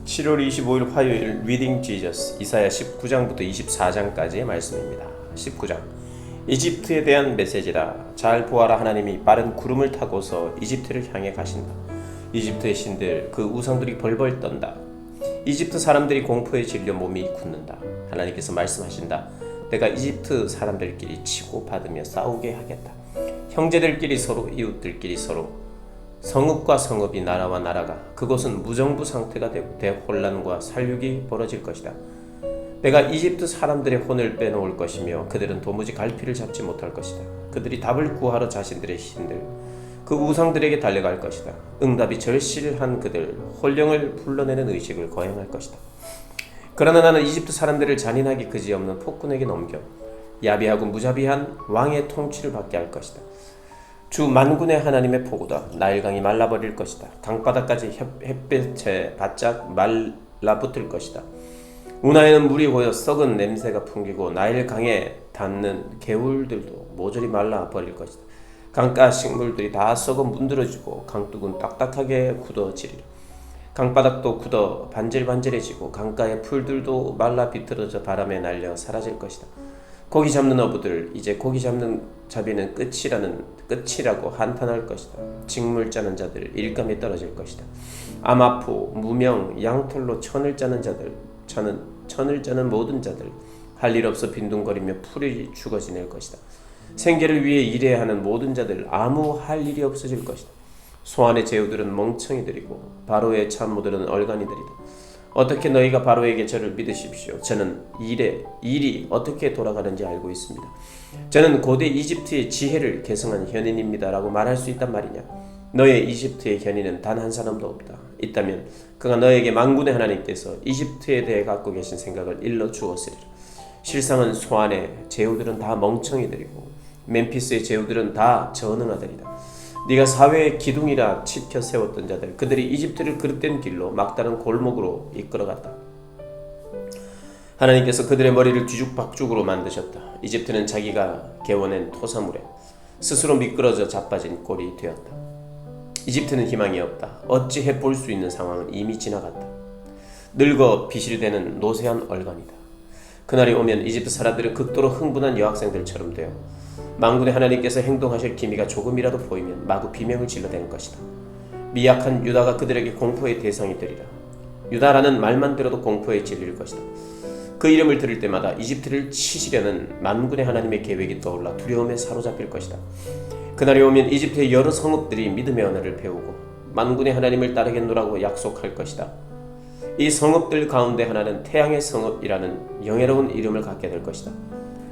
7월 25일 화요일 리딩 지저스 이사야 19장부터 24장까지의 말씀입니다. 19장 이집트에 대한 메시지다. 잘 보아라. 하나님이 빠른 구름을 타고서 이집트를 향해 가신다. 이집트의 신들 그 우상들이 벌벌 떤다. 이집트 사람들이 공포에 질려 몸이 굳는다. 하나님께서 말씀하신다. 내가 이집트 사람들끼리 치고 받으며 싸우게 하겠다. 형제들끼리 서로, 이웃들끼리 서로, 성읍과 성읍이 나라와 나라가, 그곳은 무정부 상태가 되고 대혼란과 살육이 벌어질 것이다. 내가 이집트 사람들의 혼을 빼놓을 것이며 그들은 도무지 갈피를 잡지 못할 것이다. 그들이 답을 구하러 자신들의 신들 그 우상들에게 달려갈 것이다. 응답이 절실한 그들 혼령을 불러내는 의식을 거행할 것이다. 그러나 나는 이집트 사람들을 잔인하게 그지없는 폭군에게 넘겨 야비하고 무자비한 왕의 통치를 받게 할 것이다. 주 만군의 하나님의 폭우다. 나일강이 말라버릴 것이다. 강바닥까지 햇볕에 바짝 말라붙을 것이다. 운하에는 물이 고여 썩은 냄새가 풍기고 나일강에 닿는 개울들도 모조리 말라버릴 것이다. 강가 식물들이 다 썩어 문드러지고 강둑은 딱딱하게 굳어지리라. 강바닥도 굳어 반질반질해지고 강가의 풀들도 말라 비틀어져 바람에 날려 사라질 것이다. 고기 잡는 어부들 이제 고기 잡는 자비는 끝이라고 한탄할 것이다. 직물 짜는 자들 일감이 떨어질 것이다. 암아포, 무명, 양털로 천을 짜는 자들, 천을 짜는 모든 자들 할 일 없어 빈둥거리며 풀이 죽어 지낼 것이다. 생계를 위해 일해야 하는 모든 자들 아무 할 일이 없어질 것이다. 소안의 제후들은 멍청이들이고 바로의 참모들은 얼간이들이다. 어떻게 너희가 바로에게 저를 믿으십시오. 저는 일이 어떻게 돌아가는지 알고 있습니다. 저는 고대 이집트의 지혜를 계승한 현인입니다 라고 말할 수 있단 말이냐. 너의 이집트의 현인은 단 한 사람도 없다. 있다면 그가 너에게 만군의 하나님께서 이집트에 대해 갖고 계신 생각을 일러 주었으리라. 실상은 소안의 제후들은 다 멍청이들이고 멤피스의 제후들은 다 전능아들이다. 네가 사회의 기둥이라 치켜 세웠던 자들 그들이 이집트를 그릇된 길로 막다른 골목으로 이끌어갔다. 하나님께서 그들의 머리를 뒤죽박죽으로 만드셨다. 이집트는 자기가 개워낸 토사물에 스스로 미끄러져 자빠진 꼴이 되었다. 이집트는 희망이 없다. 어찌해 볼 수 있는 상황은 이미 지나갔다. 늙어 비실대는 노쇠한 얼간이다. 그날이 오면 이집트 사람들은 극도로 흥분한 여학생들처럼 되어 만군의 하나님께서 행동하실 기미가 조금이라도 보이면 마구 비명을 질러대는 것이다. 미약한 유다가 그들에게 공포의 대상이 되리라. 유다라는 말만 들어도 공포에 질릴 것이다. 그 이름을 들을 때마다 이집트를 치시려는 만군의 하나님의 계획이 떠올라 두려움에 사로잡힐 것이다. 그날이 오면 이집트의 여러 성읍들이 믿음의 언어를 배우고 만군의 하나님을 따르겠노라고 약속할 것이다. 이 성읍들 가운데 하나는 태양의 성읍이라는 영예로운 이름을 갖게 될 것이다.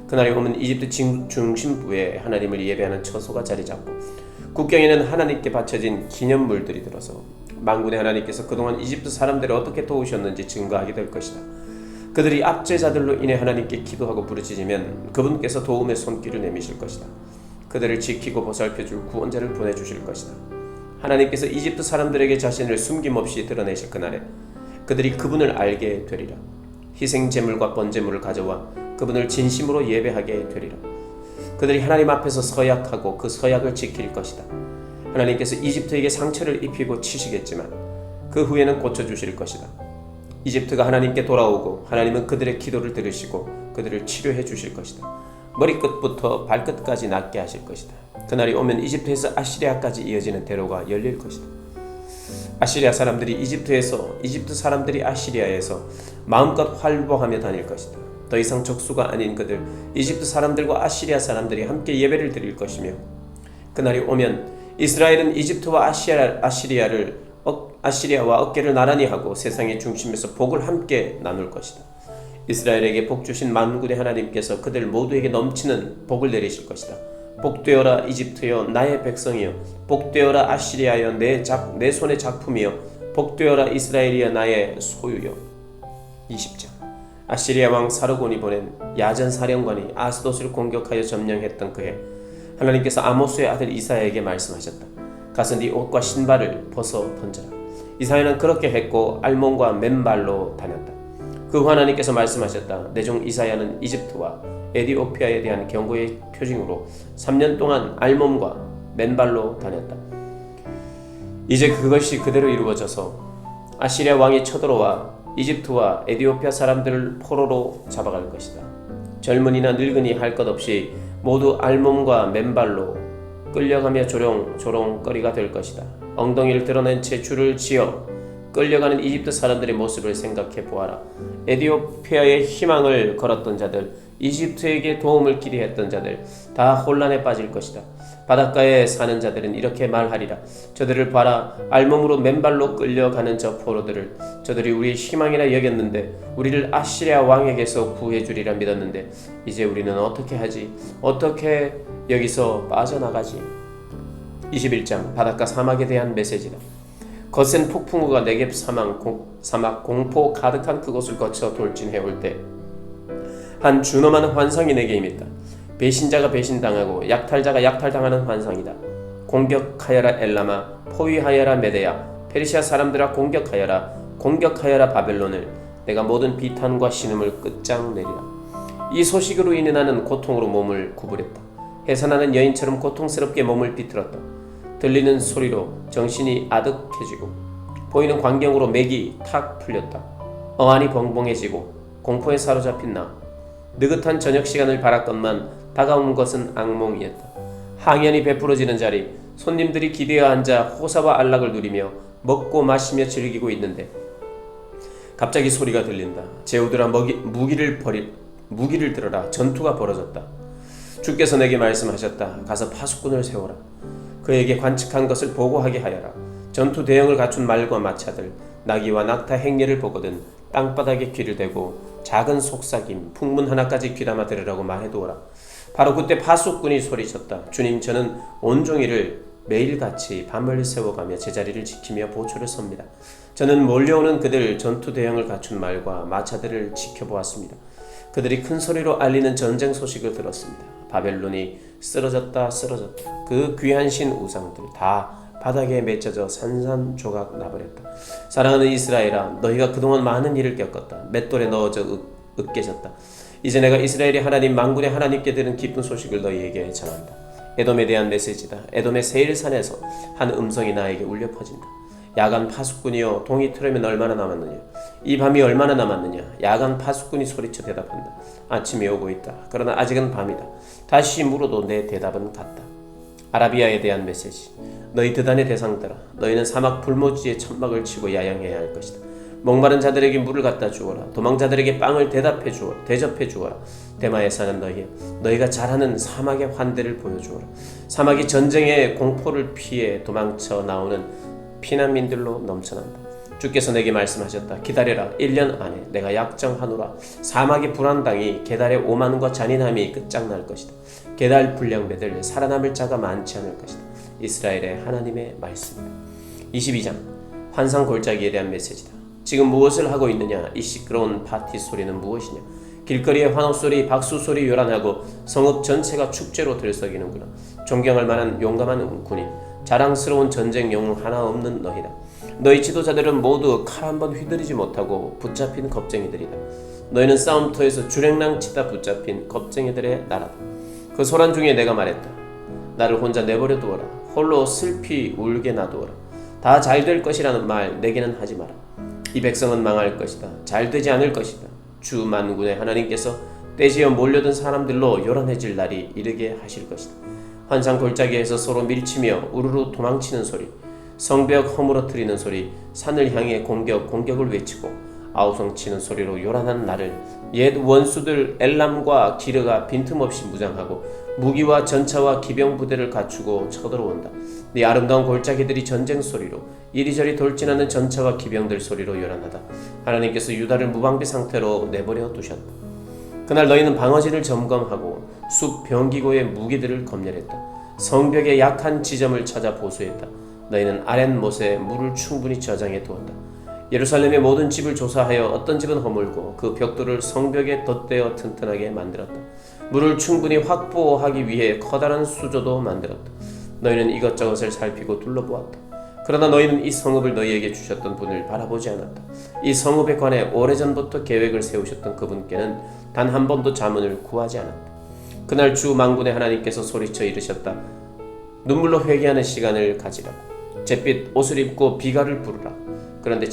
그날이 오면 이집트 중심부에 하나님을 예배하는 처소가 자리 잡고 국경에는 하나님께 바쳐진 기념물들이 들어서 만군의 하나님께서 그동안 이집트 사람들을 어떻게 도우셨는지 증거하게 될 것이다. 그들이 압제자들로 인해 하나님께 기도하고 부르짖으면 그분께서 도움의 손길을 내미실 것이다. 그들을 지키고 보살펴줄 구원자를 보내주실 것이다. 하나님께서 이집트 사람들에게 자신을 숨김없이 드러내실 그날에 그들이 그분을 알게 되리라. 희생 제물과 번제물을 가져와 그분을 진심으로 예배하게 되리라. 그들이 하나님 앞에서 서약하고 그 서약을 지킬 것이다. 하나님께서 이집트에게 상처를 입히고 치시겠지만 그 후에는 고쳐주실 것이다. 이집트가 하나님께 돌아오고 하나님은 그들의 기도를 들으시고 그들을 치료해 주실 것이다. 머리끝부터 발끝까지 낫게 하실 것이다. 그날이 오면 이집트에서 아시리아까지 이어지는 대로가 열릴 것이다. 아시리아 사람들이 이집트 사람들이 아시리아에서 마음껏 활보하며 다닐 것이다. 더 이상 적수가 아닌 그들 이집트 사람들과 아시리아 사람들이 함께 예배를 드릴 것이며 그날이 오면 이스라엘은 이집트와 아시리아와 어깨를 나란히 하고 세상의 중심에서 복을 함께 나눌 것이다. 이스라엘에게 복 주신 만군의 하나님께서 그들 모두에게 넘치는 복을 내리실 것이다. 복되어라 이집트여 나의 백성이여, 복되어라 아시리아여 내 손의 작품이여, 복되어라 이스라엘이여 나의 소유여. 20장 아시리아 왕 사르곤이 보낸 야전 사령관이 아스돗을 공격하여 점령했던 그해 하나님께서 아모스의 아들 이사야에게 말씀하셨다. 가서 네 옷과 신발을 벗어 던져라. 이사야는 그렇게 했고 알몬과 맨발로 다녔다. 그 후 하나님께서 말씀하셨다. 내 종 이사야는 이집트와 에디오피아에 대한 경고의 표징으로 3년 동안 알몬과 맨발로 다녔다. 이제 그것이 그대로 이루어져서 아시리아 왕이 쳐들어와 이집트와 에디오피아 사람들을 포로로 잡아갈 것이다. 젊은이나 늙은이 할 것 없이 모두 알몸과 맨발로 끌려가며 조롱조롱거리가 될 것이다. 엉덩이를 드러낸 채 줄을 지어 끌려가는 이집트 사람들의 모습을 생각해 보아라. 에디오피아에 희망을 걸었던 자들, 이집트에게 도움을 기대했던 자들 다 혼란에 빠질 것이다. 바닷가에 사는 자들은 이렇게 말하리라. 저들을 봐라. 알몸으로 맨발로 끌려가는 저 포로들을. 저들이 우리의 희망이라 여겼는데, 우리를 아시리아 왕에게서 구해주리라 믿었는데, 이제 우리는 어떻게 하지? 어떻게 여기서 빠져나가지? 21장 바닷가 사막에 대한 메시지다. 거센 폭풍우가 네겝 사막 공포 가득한 그곳을 거쳐 돌진해올 때 한 준엄한 환상이 내게 임했다. 배신자가 배신당하고 약탈자가 약탈당하는 환상이다. 공격하여라 엘라마, 포위하여라 메데야, 페르시아 사람들아 공격하여라, 공격하여라 바벨론을. 내가 모든 비탄과 신음을 끝장내리라. 이 소식으로 인해 나는 고통으로 몸을 구부렸다. 해산하는 여인처럼 고통스럽게 몸을 비틀었다. 들리는 소리로 정신이 아득해지고 보이는 광경으로 맥이 탁 풀렸다. 어안이 벙벙해지고 공포에 사로잡힌 나. 느긋한 저녁 시간을 바랐건만 다가온 것은 악몽이었다. 항연이 베풀어지는 자리, 손님들이 기대어 앉아 호사와 안락을 누리며 먹고 마시며 즐기고 있는데 갑자기 소리가 들린다. 제후들아 무기를 들어라. 전투가 벌어졌다. 주께서 내게 말씀하셨다. 가서 파수꾼을 세워라. 그에게 관측한 것을 보고하게 하여라. 전투 대형을 갖춘 말과 마차들, 나귀와 낙타 행렬을 보거든 땅바닥에 귀를 대고 작은 속삭임, 풍문 하나까지 귀담아 들으라고 말해두어라. 바로 그때 파수꾼이 소리쳤다. 주님, 저는 온종일을 매일같이 밤을 새워가며 제자리를 지키며 보초를 섭니다. 저는 몰려오는 그들 전투 대형을 갖춘 말과 마차들을 지켜보았습니다. 그들이 큰 소리로 알리는 전쟁 소식을 들었습니다. 바벨론이 쓰러졌다. 그 귀한 신 우상들 다 바닥에 맺혀져 산산조각 나버렸다. 사랑하는 이스라엘아, 너희가 그동안 많은 일을 겪었다. 맷돌에 넣어져 으깨졌다. 이제 내가 이스라엘의 하나님, 만군의 하나님께 들은 기쁜 소식을 너희에게 전한다. 에돔에 대한 메시지다. 에돔의 세일산에서 한 음성이 나에게 울려 퍼진다. 야간 파수꾼이여, 동이 틀으면 얼마나 남았느냐? 이 밤이 얼마나 남았느냐? 야간 파수꾼이 소리쳐 대답한다. 아침이 오고 있다. 그러나 아직은 밤이다. 다시 물어도 내 대답은 같다. 아라비아에 대한 메시지. 너희 드단의 대상들아, 너희는 사막 불모지에 천막을 치고 야영해야 할 것이다. 목마른 자들에게 물을 갖다 주어라. 도망자들에게 빵을 대접해 주어라. 대마에 사는 너희가 잘하는 사막의 환대를 보여주어라. 사막이 전쟁의 공포를 피해 도망쳐 나오는 피난민들로 넘쳐난다. 주께서 내게 말씀하셨다. 기다려라. 1년 안에 내가 약정하노라. 사막의 불안당이 게달의 오만과 잔인함이 끝장날 것이다. 게달 불량배들 살아남을 자가 많지 않을 것이다. 이스라엘의 하나님의 말씀이다. 22장 환상 골짜기에 대한 메시지다. 지금 무엇을 하고 있느냐? 이 시끄러운 파티 소리는 무엇이냐? 길거리의 환호소리, 박수소리 요란하고 성읍 전체가 축제로 들썩이는구나. 존경할 만한 용감한 군인, 자랑스러운 전쟁 영웅 하나 없는 너희다. 너희 지도자들은 모두 칼 한 번 휘두르지 못하고 붙잡힌 겁쟁이들이다. 너희는 싸움터에서 주랭랑 치다 붙잡힌 겁쟁이들의 나라다. 그 소란 중에 내가 말했다. 나를 혼자 내버려 두어라. 홀로 슬피 울게 놔두어라. 다 잘 될 것이라는 말 내게는 하지 마라. 이 백성은 망할 것이다. 잘 되지 않을 것이다. 주 만군의 하나님께서 떼지어 몰려든 사람들로 요란해질 날이 이르게 하실 것이다. 환상 골짜기에서 서로 밀치며 우르르 도망치는 소리, 성벽 허물어뜨리는 소리, 산을 향해 공격을 외치고 아우성치는 소리로 요란한 날을 옛 원수들 엘람과 기르가 빈틈없이 무장하고 무기와 전차와 기병 부대를 갖추고 쳐들어온다. 네 아름다운 골짜기들이 전쟁 소리로 이리저리 돌진하는 전차와 기병들 소리로 요란하다. 하나님께서 유다를 무방비 상태로 내버려 두셨다. 그날 너희는 방어진을 점검하고 숲 병기고의 무기들을 검열했다. 성벽의 약한 지점을 찾아 보수했다. 너희는 아랫못에 물을 충분히 저장해 두었다. 예루살렘의 모든 집을 조사하여 어떤 집은 허물고 그 벽돌을 성벽에 덧대어 튼튼하게 만들었다. 물을 충분히 확보하기 위해 커다란 수조도 만들었다. 너희는 이것저것을 살피고 둘러보았다. 그러나 너희는 이 성읍을 너희에게 주셨던 분을 바라보지 않았다. 이 성읍에 관해 오래전부터 계획을 세우셨던 그분께는 단 한 번도 자문을 구하지 않았다. 그날 주 만군의 하나님께서 소리쳐 이르셨다. 눈물로 회개하는 시간을 가지라고. 잿빛 옷을 입고 비가를 부르라. 그런데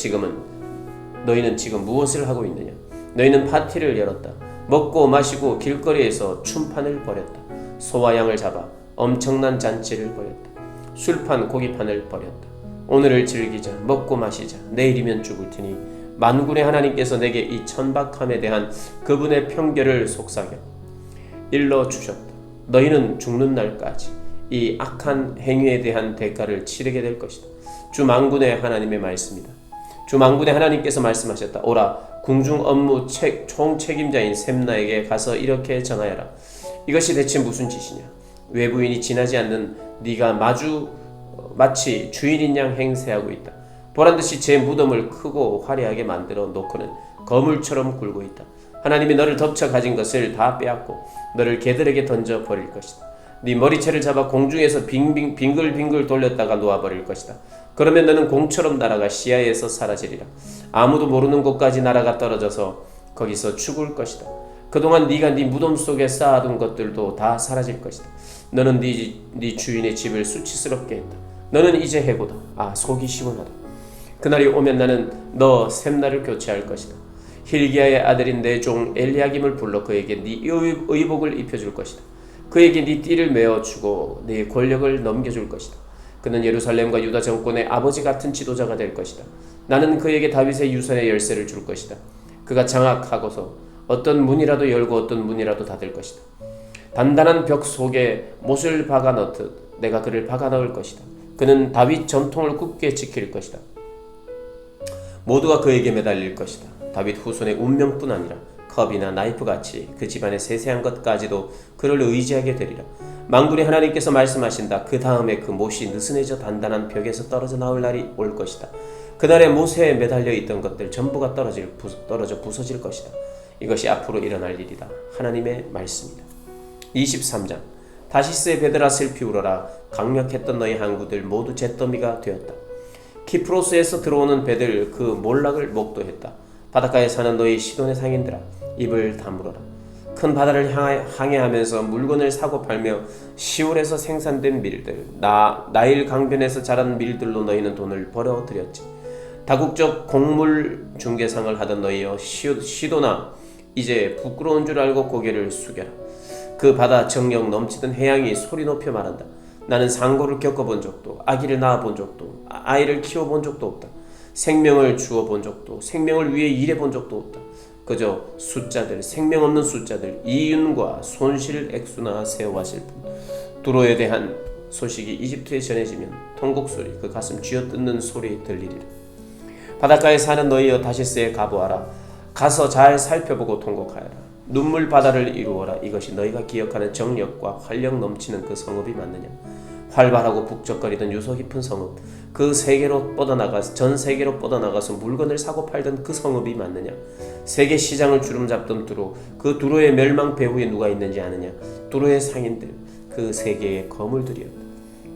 너희는 지금 무엇을 하고 있느냐? 너희는 파티를 열었다. 먹고 마시고 길거리에서 춤판을 벌였다. 소와 양을 잡아 엄청난 잔치를 벌였다. 술판 고기판을 벌였다. 오늘을 즐기자. 먹고 마시자. 내일이면 죽을 테니 만군의 하나님께서 내게 이 천박함에 대한 그분의 편결을 속삭여 일러 주셨다. 너희는 죽는 날까지 이 악한 행위에 대한 대가를 치르게 될 것이다. 주 만군의 하나님의 말씀이다. 주 만군의 하나님께서 말씀하셨다. 오라, 궁중 업무 총책임자인 셈나에게 가서 이렇게 전하여라. 이것이 대체 무슨 짓이냐? 외부인이 지나지 않는 네가 마치 주인인 양 행세하고 있다. 보란듯이 제 무덤을 크고 화려하게 만들어 놓고는 거물처럼 굴고 있다. 하나님이 너를 덮쳐 가진 것을 다 빼앗고 너를 개들에게 던져 버릴 것이다. 네 머리채를 잡아 공중에서 빙글빙글 돌렸다가 놓아버릴 것이다. 그러면 너는 공처럼 날아가 시야에서 사라지리라. 아무도 모르는 곳까지 날아가 떨어져서 거기서 죽을 것이다. 그동안 네가 네 무덤 속에 쌓아둔 것들도 다 사라질 것이다. 너는 네 주인의 집을 수치스럽게 했다. 너는 이제 해고다. 속이 시원하다. 그날이 오면 나는 너 셈나를 교체할 것이다. 힐기야의 아들인 내 종 엘리야김을 불러 그에게 네 의복을 입혀줄 것이다. 그에게 네 띠를 메어주고 네 권력을 넘겨줄 것이다. 그는 예루살렘과 유다 정권의 아버지 같은 지도자가 될 것이다. 나는 그에게 다윗의 유산의 열쇠를 줄 것이다. 그가 장악하고서 어떤 문이라도 열고 어떤 문이라도 닫을 것이다. 단단한 벽 속에 못을 박아 넣듯 내가 그를 박아 넣을 것이다. 그는 다윗 전통을 굳게 지킬 것이다. 모두가 그에게 매달릴 것이다. 다윗 후손의 운명뿐 아니라 컵이나 나이프같이 그 집안의 세세한 것까지도 그를 의지하게 되리라. 만군의 하나님께서 말씀하신다. 그 다음에 그 못이 느슨해져 단단한 벽에서 떨어져 나올 날이 올 것이다. 그날에 못에 매달려 있던 것들 전부가 떨어져 부서질 것이다. 이것이 앞으로 일어날 일이다. 하나님의 말씀이다. 23장. 다시스의 배들아 슬피 울어라. 강력했던 너희 항구들 모두 잿더미가 되었다. 키프로스에서 들어오는 배들 그 몰락을 목도했다. 바닷가에 사는 너희 시돈의 상인들아, 입을 다물어라. 큰 바다를 항해하면서 물건을 사고 팔며 시올에서 생산된 밀들, 나일 강변에서 자란 밀들로 너희는 돈을 벌어들였지. 다국적 곡물 중개상을 하던 너희여 시도나, 이제 부끄러운 줄 알고 고개를 숙여라. 그 바다 정력 넘치던 해양이 소리 높여 말한다. 나는 상고를 겪어본 적도, 아기를 낳아본 적도, 아이를 키워본 적도 없다. 생명을 주어본 적도, 생명을 위해 일해본 적도 없다. 그저 숫자들, 생명 없는 숫자들, 이윤과 손실 액수나 세워하실 뿐. 두로에 대한 소식이 이집트에 전해지면 통곡소리, 그 가슴 쥐어뜯는 소리 들리리라. 바닷가에 사는 너희여 다시스에 가보아라. 가서 잘 살펴보고 통곡하여라. 눈물 바다를 이루어라. 이것이 너희가 기억하는 정력과 활력 넘치는 그 성읍이 맞느냐? 활발하고 북적거리던 유서 깊은 성읍, 전 세계로 뻗어나가서 물건을 사고 팔던 그 성읍이 맞느냐? 세계 시장을 주름잡던 두로, 그 두로의 멸망 배후에 누가 있는지 아느냐? 두로의 상인들, 그 세계의 거물들이었다.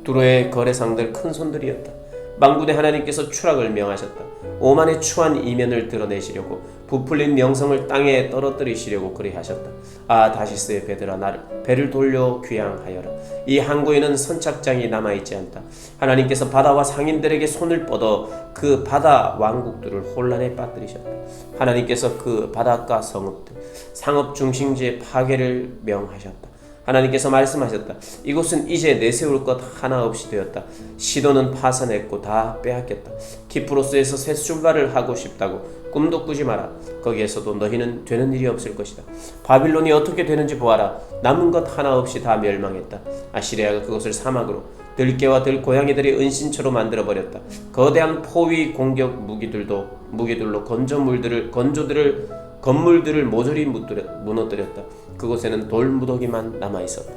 두로의 거래상들 큰손들이었다. 만군의 하나님께서 추락을 명하셨다. 오만의 추한 이면을 드러내시려고 부풀린 명성을 땅에 떨어뜨리시려고 그리하셨다. 다시스의 배들아, 배를 돌려 귀향하여라. 이 항구에는 선착장이 남아있지 않다. 하나님께서 바다와 상인들에게 손을 뻗어 그 바다 왕국들을 혼란에 빠뜨리셨다. 하나님께서 그 바닷가 성읍들, 상업 중심지의 파괴를 명하셨다. 하나님께서 말씀하셨다. 이곳은 이제 내세울 것 하나 없이 되었다. 시도는 파산했고 다 빼앗겼다. 키프로스에서 새 출발을 하고 싶다고 꿈도 꾸지 마라. 거기에서도 너희는 되는 일이 없을 것이다. 바빌론이 어떻게 되는지 보아라. 남은 것 하나 없이 다 멸망했다. 아시리아가 그것을 사막으로, 들깨와 들고양이들의 은신처로 만들어버렸다. 거대한 포위 공격 무기들로 건물들을 모조리 무너뜨렸다. 그곳에는 돌무더기만 남아있었다.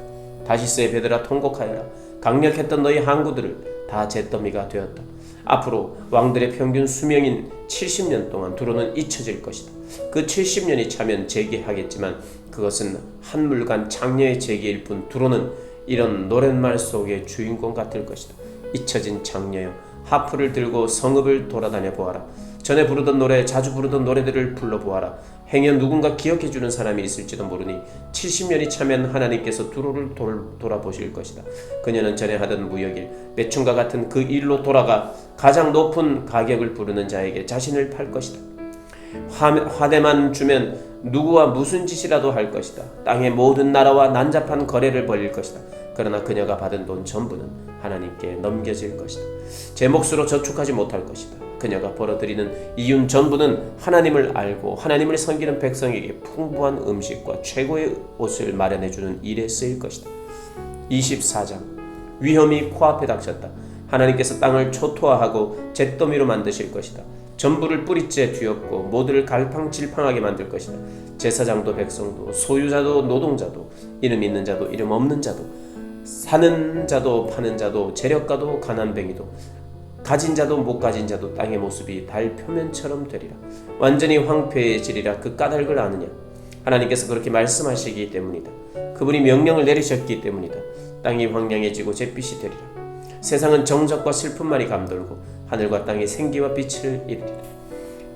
다시스의 배들아, 통곡하여라. 강력했던 너희 항구들을 다 잿더미가 되었다. 앞으로 왕들의 평균 수명인 70년 동안 두로는 잊혀질 것이다. 그 70년이 차면 재기하겠지만 그것은 한물간 장녀의 재기일 뿐. 두로는 이런 노랫말 속의 주인공 같을 것이다. 잊혀진 장녀여, 하프를 들고 성읍을 돌아다녀 보아라. 전에 부르던 노래, 자주 부르던 노래들을 불러보아라. 행여 누군가 기억해주는 사람이 있을지도 모르니 70년이 차면 하나님께서 두루를 돌아보실 것이다. 그녀는 전에 하던 무역일, 매춘과 같은 그 일로 돌아가 가장 높은 가격을 부르는 자에게 자신을 팔 것이다. 화대만 주면 누구와 무슨 짓이라도 할 것이다. 땅의 모든 나라와 난잡한 거래를 벌일 것이다. 그러나 그녀가 받은 돈 전부는 하나님께 넘겨질 것이다. 제 몫으로 저축하지 못할 것이다. 그녀가 벌어들이는 이윤 전부는 하나님을 알고 하나님을 섬기는 백성에게 풍부한 음식과 최고의 옷을 마련해주는 일에 쓰일 것이다. 24장. 위험이 코앞에 닥쳤다. 하나님께서 땅을 초토화하고 잿더미로 만드실 것이다. 전부를 뿌리째 뒤엎고 모두를 갈팡질팡하게 만들 것이다. 제사장도 백성도 소유자도 노동자도 이름 있는 자도 이름 없는 자도 사는 자도 파는 자도 재력가도 가난뱅이도 가진 자도 못 가진 자도 땅의 모습이 달 표면처럼 되리라. 완전히 황폐해지리라. 그 까닭을 아느냐? 하나님께서 그렇게 말씀하시기 때문이다. 그분이 명령을 내리셨기 때문이다. 땅이 황량해지고 잿빛이 되리라. 세상은 정적과 슬픔만이 감돌고 하늘과 땅이 생기와 빛을 이루리라.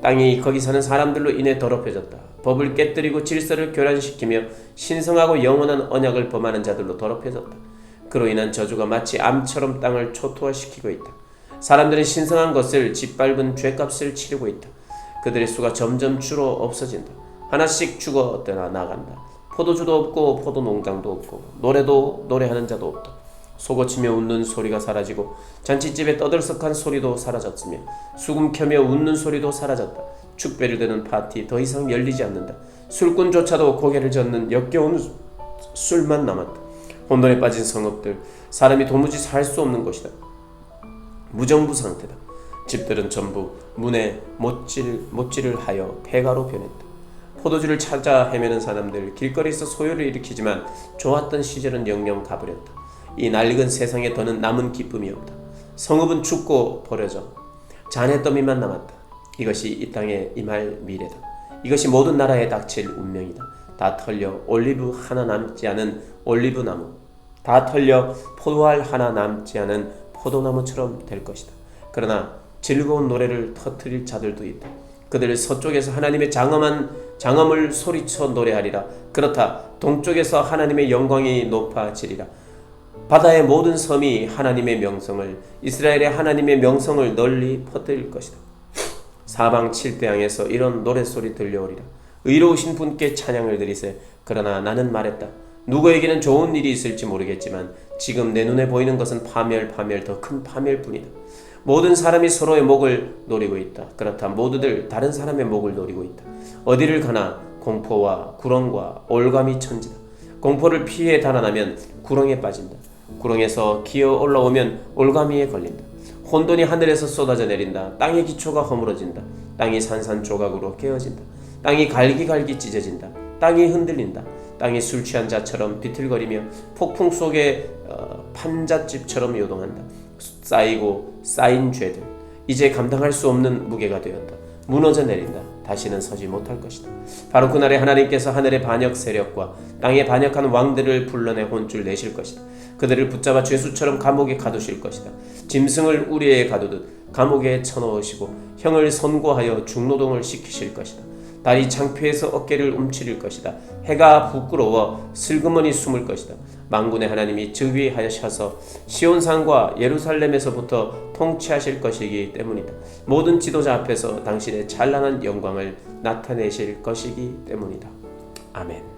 땅이 거기 사는 사람들로 인해 더럽혀졌다. 법을 깨뜨리고 질서를 교란시키며 신성하고 영원한 언약을 범하는 자들로 더럽혀졌다. 그로 인한 저주가 마치 암처럼 땅을 초토화시키고 있다. 사람들은 신성한 것을 짓밟은 죗값을 치르고 있다. 그들의 수가 점점 줄어 없어진다. 하나씩 죽어 떠나간다. 포도주도 없고 포도농장도 없고 노래하는 자도 없다. 속어치며 웃는 소리가 사라지고 잔치집에 떠들썩한 소리도 사라졌으며 수금 켜며 웃는 소리도 사라졌다. 축배를 드는 파티 더 이상 열리지 않는다. 술꾼조차도 고개를 젓는 역겨운 술만 남았다. 혼돈에 빠진 성읍들, 사람이 도무지 살 수 없는 곳이다. 무정부 상태다. 집들은 전부 문에 못질을 하여 폐가로 변했다. 포도주를 찾아 헤매는 사람들, 길거리에서 소요를 일으키지만 좋았던 시절은 영영 가버렸다. 이 낡은 세상에 더는 남은 기쁨이 없다. 성읍은 죽고 버려져 잔해더미만 남았다. 이것이 이 땅에 임할 미래다. 이것이 모든 나라에 닥칠 운명이다. 다 털려 올리브 하나 남지 않은 올리브나무, 다 털려 포도알 하나 남지 않은 포도나무처럼 될 것이다. 그러나 즐거운 노래를 터뜨릴 자들도 있다. 그들 서쪽에서 하나님의 장엄을 소리쳐 노래하리라. 그렇다. 동쪽에서 하나님의 영광이 높아지리라. 바다의 모든 섬이 하나님의 명성을, 이스라엘의 하나님의 명성을 널리 퍼뜨릴 것이다. 사방 칠대양에서 이런 노랫소리 들려오리라. 의로우신 분께 찬양을 드리세. 그러나 나는 말했다. 누구에게는 좋은 일이 있을지 모르겠지만 지금 내 눈에 보이는 것은 파멸 더 큰 파멸뿐이다. 모든 사람이 서로의 목을 노리고 있다. 그렇다. 모두들 다른 사람의 목을 노리고 있다. 어디를 가나 공포와 구렁과 올감이 천지다. 공포를 피해 달아나면 구렁에 빠진다. 구렁에서 기어 올라오면 올가미에 걸린다. 혼돈이 하늘에서 쏟아져 내린다. 땅의 기초가 허물어진다. 땅이 산산조각으로 깨어진다. 땅이 갈기갈기 찢어진다. 땅이 흔들린다. 땅이 술 취한 자처럼 비틀거리며 폭풍 속에 판잣집처럼 요동한다. 쌓인 죄들, 이제 감당할 수 없는 무게가 되었다. 무너져 내린다. 다시는 서지 못할 것이다. 바로 그날에 하나님께서 하늘의 반역 세력과 땅에 반역한 왕들을 불러내 혼쭐 내실 것이다. 그들을 붙잡아 죄수처럼 감옥에 가두실 것이다. 짐승을 우리에 가두듯 감옥에 쳐넣으시고 형을 선고하여 중노동을 시키실 것이다. 달이 창피해서 어깨를 움츠릴 것이다. 해가 부끄러워 슬그머니 숨을 것이다. 만군의 하나님이 즉위하셔서 시온산과 예루살렘에서부터 통치하실 것이기 때문이다. 모든 지도자 앞에서 당신의 찬란한 영광을 나타내실 것이기 때문이다. 아멘.